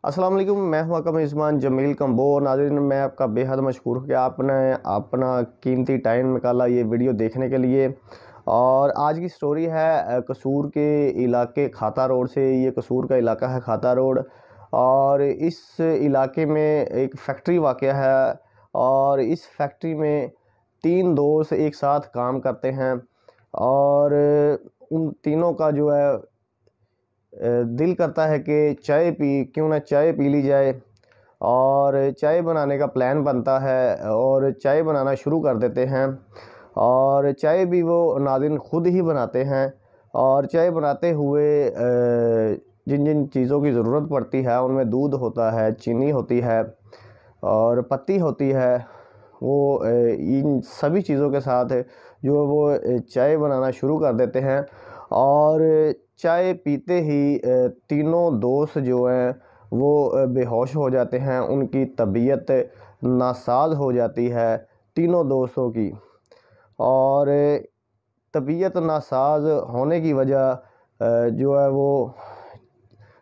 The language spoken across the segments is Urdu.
السلام علیکم، میں ہوں اکم عثمان جمیل کمبو۔ ناظرین، میں آپ کا بے حد مشکور ہوں کہ آپ نے اپنا قیمتی ٹائم نکالا یہ ویڈیو دیکھنے کے لیے۔ اور آج کی سٹوری ہے قصور کے علاقے کھاتا روڈ سے۔ یہ قصور کا علاقہ ہے کھاتا روڈ، اور اس علاقے میں ایک فیکٹری واقع ہے، اور اس فیکٹری میں 3 دوست ایک ساتھ کام کرتے ہیں، اور ان تینوں کا جو ہے دل کرتا ہے کہ کیوں نہ چائے پی لی جائے، اور چائے بنانے کا پلان بنتا ہے اور چائے بنانا شروع کر دیتے ہیں۔ اور چائے بھی وہ ناظرین خود ہی بناتے ہیں، اور چائے بناتے ہوئے جن جن چیزوں کی ضرورت پڑتی ہے ان میں دودھ ہوتا ہے، چینی ہوتی ہے اور پتی ہوتی ہے، وہ ان سبھی چیزوں کے ساتھ جو وہ چائے بنانا شروع کر دیتے ہیں۔ اور چائے پیتے ہی تینوں دوست جو ہیں وہ بے ہوش ہو جاتے ہیں، ان کی طبیعت ناساز ہو جاتی ہے تینوں دوستوں کی۔ اور طبیعت ناساز ہونے کی وجہ جو ہے وہ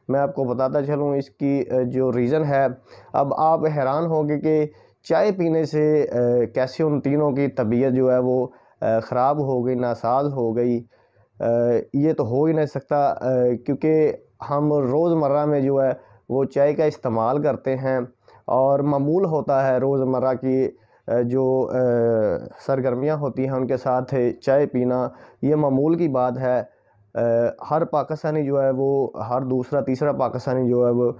میں آپ کو بتاتا چلوں اس کی جو ریزن ہے۔ اب آپ حیران ہوگے کہ چائے پینے سے کیسے ان تینوں کی طبیعت جو ہے وہ خراب ہو گئی، ناساز ہو گئی۔ یہ تو ہو ہی نہیں سکتا، کیونکہ ہم روزمرہ میں جو ہے وہ چائے کا استعمال کرتے ہیں، اور معمول ہوتا ہے روزمرہ کی جو سرگرمیاں ہوتی ہیں ان کے ساتھ چائے پینا، یہ معمول کی بات ہے۔ ہر پاکستانی جو ہے وہ ہر دوسرا تیسرا پاکستانی جو ہے وہ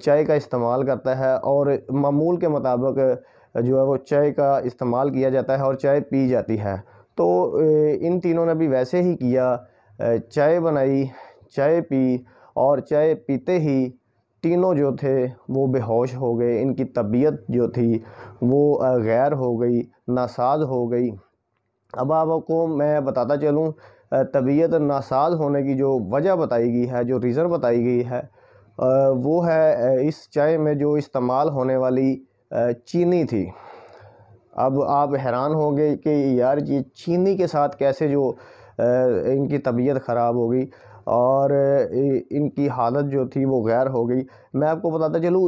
چائے کا استعمال کرتا ہے، اور معمول کے مطابق جو ہے وہ چائے کا استعمال کیا جاتا ہے اور چائے پی جاتی ہے۔ تو ان تینوں نے بھی ویسے ہی کیا، چائے بنائی، چائے پی، اور چائے پیتے ہی تینوں جو تھے وہ بے ہوش ہو گئے، ان کی طبیعت جو تھی وہ غیر ہو گئی، ناساز ہو گئی۔ اب آپ کو میں بتاتا چلوں طبیعت ناساز ہونے کی جو وجہ بتائی گئی ہے، جو ریزن بتائی گئی ہے، وہ ہے اس چائے میں جو استعمال ہونے والی چینی تھی۔ اب آپ حیران ہوں گے کہ یار یہ چینی کے ساتھ کیسے جو ان کی طبیعت خراب ہو گئی اور ان کی حالت جو تھی وہ غیر ہو گئی۔ میں آپ کو بتاتا چلوں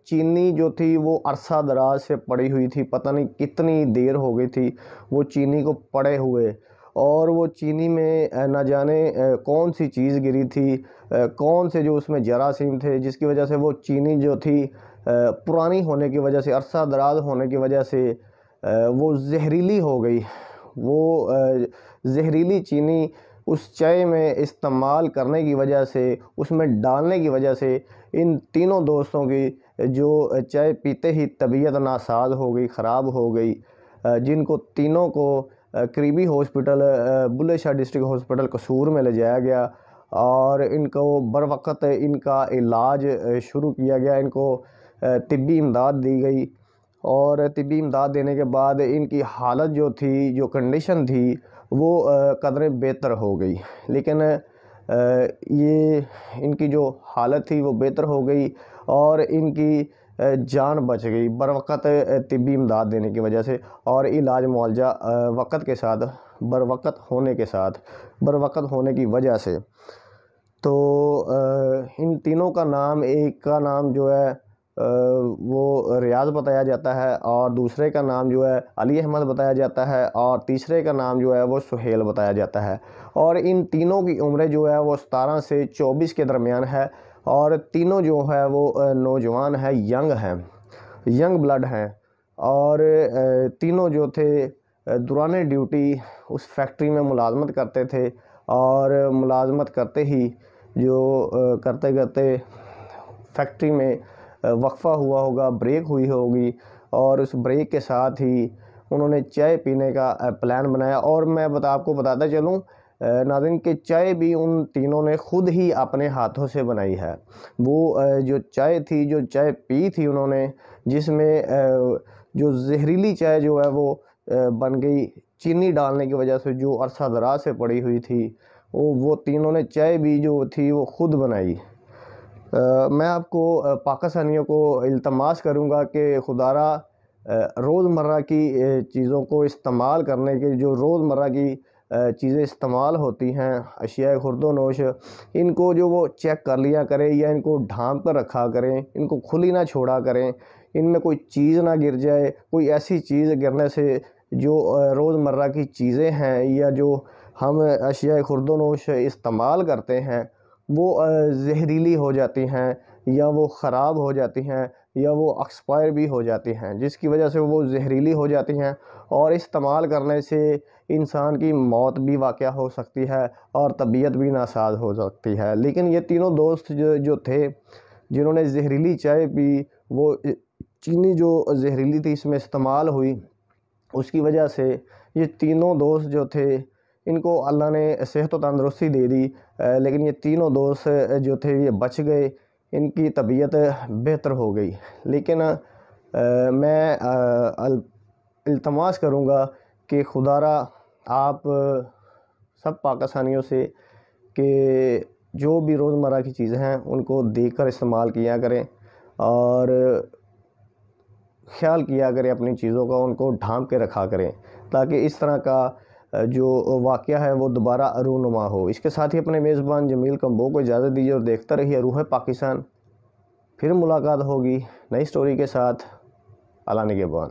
چینی جو تھی وہ عرصہ دراز سے پڑی ہوئی تھی، پتہ نہیں کتنی دیر ہو گئی تھی وہ چینی کو پڑے ہوئے، اور وہ چینی میں نہ جانے کون سی چیز گری تھی، کون سے جو اس میں جراثیم تھے، جس کی وجہ سے وہ چینی جو تھی پرانی ہونے کی وجہ سے، عرصہ دراز ہونے کی وجہ سے وہ زہریلی ہو گئی۔ وہ زہریلی چینی اس چائے میں استعمال کرنے کی وجہ سے، اس میں ڈالنے کی وجہ سے ان تینوں دوستوں کی جو چائے پیتے ہی طبیعت ناساز ہو گئی، خراب ہو گئی، جن کو تینوں کو قریبی hospital Bulleh Shah district hospital قصور میں لے جایا گیا، اور ان کو بروقت ان کا علاج شروع کیا گیا، ان کو طبی امداد دی گئی، اور طبی امداد دینے کے بعد ان کی حالت جو تھی، جو کنڈیشن تھی، وہ قدرے بہتر ہو گئی۔ لیکن یہ ان کی جو حالت تھی وہ بہتر ہو گئی، اور ان کی جان بچ گئی بروقت طبی امداد دینے کی وجہ سے، اور علاج معالجہ وقت کے ساتھ بروقت ہونے کی وجہ سے۔ تو ان تینوں کا نام، ایک کا نام جو ہے وہ ریاض بتایا جاتا ہے، اور دوسرے کا نام جو ہے علی احمد بتایا جاتا ہے، اور تیسرے کا نام جو ہے وہ سہیل بتایا جاتا ہے۔ اور ان تینوں کی عمریں جو ہے وہ 17 سے 24 کے درمیان ہے، اور تینوں جو ہے وہ نوجوان ہیں، ینگ بلڈ ہیں، اور تینوں جو تھے دوران ڈیوٹی اس فیکٹری میں ملازمت کرتے تھے، اور ملازمت کرتے ہی کرتے فیکٹری میں وقفہ ہوا ہوگا، بریک ہوئی ہوگی، اور اس بریک کے ساتھ ہی انہوں نے چائے پینے کا پلان بنایا۔ اور میں آپ کو بتاتا چلوں ناظرین کہ چائے بھی ان تینوں نے خود ہی اپنے ہاتھوں سے بنائی ہے۔ وہ جو چائے تھی، جو چائے پی تھی انہوں نے، جس میں جو زہریلی چائے جو ہے وہ بن گئی چینی ڈالنے کی وجہ سے، جو عرصہ دراز سے پڑی ہوئی تھی، وہ تینوں نے چائے بھی جو تھی وہ خود بنائی۔ میں آپ کو پاکستانیوں کو التماس کروں گا کہ خدارا روزمرہ کی چیزوں کو استعمال کرنے کے، جو روزمرہ کی چیزیں استعمال ہوتی ہیں اشیاء خورد و نوش، ان کو جو وہ چیک کر لیا کریں یا ان کو ڈھانپ کر رکھا کریں، ان کو کھلی نہ چھوڑا کریں، ان میں کوئی چیز نہ گر جائے، کوئی ایسی چیز گرنے سے جو روزمرہ کی چیزیں ہیں یا جو ہم اشیاء خورد و نوش استعمال کرتے ہیں وہ زہریلی ہو جاتی ہیں یا وہ خراب ہو جاتی ہیں یا وہ ایکسپائر بھی ہو جاتی ہیں، جس کی وجہ سے وہ زہریلی ہو جاتی ہیں اور استعمال کرنے سے انسان کی موت بھی واقع ہو سکتی ہے اور طبیعت بھی ناساز ہو سکتی ہے۔ لیکن یہ تینوں دوست جو تھے جنہوں نے زہریلی چائے پی، وہ چینی جو زہریلی تھی اس میں استعمال ہوئی، اس کی وجہ سے یہ تینوں دوست جو تھے ان کو اللہ نے صحت و تندرستی دے دی، لیکن یہ تینوں دوست جو تھے یہ بچ گئے، ان کی طبیعت بہتر ہو گئی۔ لیکن میں التماس کروں گا کہ خدا را آپ سب پاکستانیوں سے کہ جو بھی روزمرہ کی چیزیں ہیں ان کو دیکھ کر استعمال کیا کریں اور خیال کیا کریں اپنی چیزوں کا، ان کو ڈھانپ کے رکھا کریں تاکہ اس طرح کا جو واقعہ ہے وہ دوبارہ رونما ہو۔ اس کے ساتھ ہی اپنے میزبان جمیل کمبو کو اجازت دیجیے اور دیکھتا رہیے روح پاکستان۔ پھر ملاقات ہوگی نئی سٹوری کے ساتھ۔ اللہ نگہبان۔